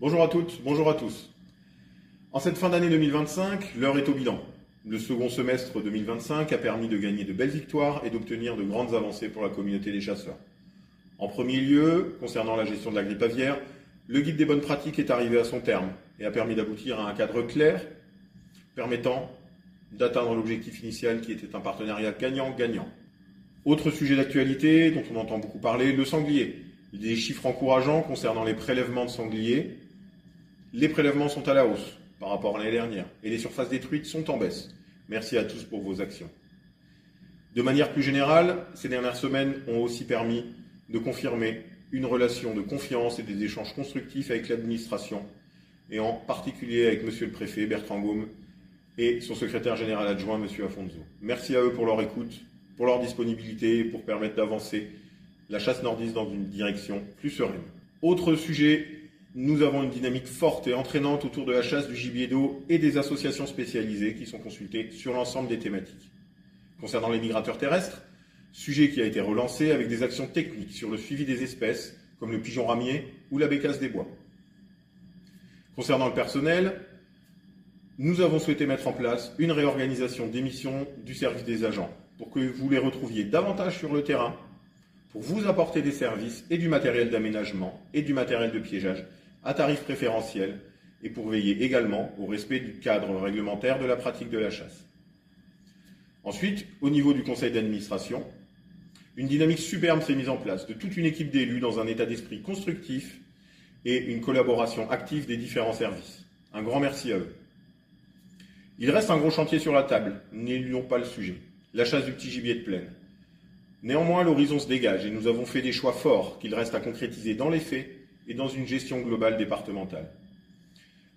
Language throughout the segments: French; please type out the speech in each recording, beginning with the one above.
Bonjour à toutes, bonjour à tous. En cette fin d'année 2025, l'heure est au bilan. Le second semestre 2025 a permis de gagner de belles victoires et d'obtenir de grandes avancées pour la communauté des chasseurs. En premier lieu, concernant la gestion de la grippe aviaire, le guide des bonnes pratiques est arrivé à son terme et a permis d'aboutir à un cadre clair permettant d'atteindre l'objectif initial qui était un partenariat gagnant-gagnant. Autre sujet d'actualité dont on entend beaucoup parler, le sanglier. Des chiffres encourageants concernant les prélèvements de sangliers. Les prélèvements sont à la hausse par rapport à l'année dernière et les surfaces détruites sont en baisse. Merci à tous pour vos actions. De manière plus générale, ces dernières semaines ont aussi permis de confirmer une relation de confiance et des échanges constructifs avec l'administration et en particulier avec Monsieur le Préfet Bertrand Gaume et son secrétaire général adjoint Monsieur Afonso. Merci à eux pour leur écoute, pour leur disponibilité et pour permettre d'avancer la chasse nordiste dans une direction plus sereine. Autre sujet, nous avons une dynamique forte et entraînante autour de la chasse du gibier d'eau et des associations spécialisées qui sont consultées sur l'ensemble des thématiques. Concernant les migrateurs terrestres, sujet qui a été relancé avec des actions techniques sur le suivi des espèces comme le pigeon ramier ou la bécasse des bois. Concernant le personnel, nous avons souhaité mettre en place une réorganisation des missions du service des agents pour que vous les retrouviez davantage sur le terrain, pour vous apporter des services et du matériel d'aménagement et du matériel de piégeage à tarif préférentiel et pour veiller également au respect du cadre réglementaire de la pratique de la chasse. Ensuite, au niveau du conseil d'administration, une dynamique superbe s'est mise en place de toute une équipe d'élus dans un état d'esprit constructif et une collaboration active des différents services. Un grand merci à eux. Il reste un gros chantier sur la table, n'éludons pas le sujet, la chasse du petit gibier de plaine. Néanmoins, l'horizon se dégage et nous avons fait des choix forts qu'il reste à concrétiser dans les faits et dans une gestion globale départementale.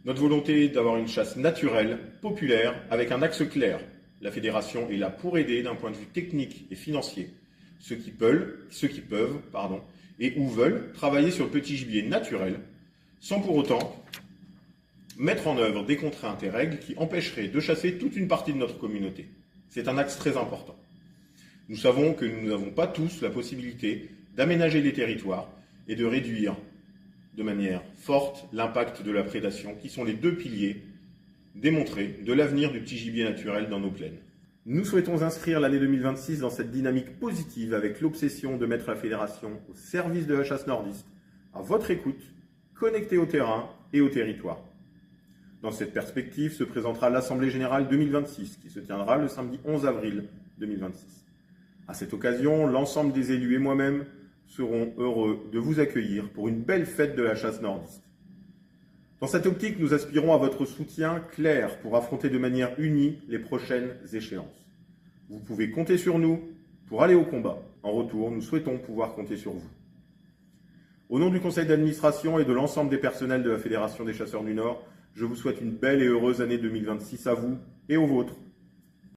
Notre volonté est d'avoir une chasse naturelle, populaire, avec un axe clair. La fédération est là pour aider d'un point de vue technique et financier ceux qui peuvent et ou veulent travailler sur le petit gibier naturel sans pour autant mettre en œuvre des contraintes et règles qui empêcheraient de chasser toute une partie de notre communauté. C'est un axe très important. Nous savons que nous n'avons pas tous la possibilité d'aménager les territoires et de réduire de manière forte l'impact de la prédation, qui sont les deux piliers démontrés de l'avenir du petit gibier naturel dans nos plaines. Nous souhaitons inscrire l'année 2026 dans cette dynamique positive avec l'obsession de mettre la fédération au service de la chasse nordiste, à votre écoute, connectée au terrain et au territoire. Dans cette perspective se présentera l'Assemblée Générale 2026 qui se tiendra le samedi 11 avril 2026. À cette occasion, l'ensemble des élus et moi-même serons heureux de vous accueillir pour une belle fête de la chasse nordiste. Dans cette optique, nous aspirons à votre soutien clair pour affronter de manière unie les prochaines échéances. Vous pouvez compter sur nous pour aller au combat. En retour, nous souhaitons pouvoir compter sur vous. Au nom du conseil d'administration et de l'ensemble des personnels de la Fédération des chasseurs du Nord, je vous souhaite une belle et heureuse année 2026 à vous et aux vôtres.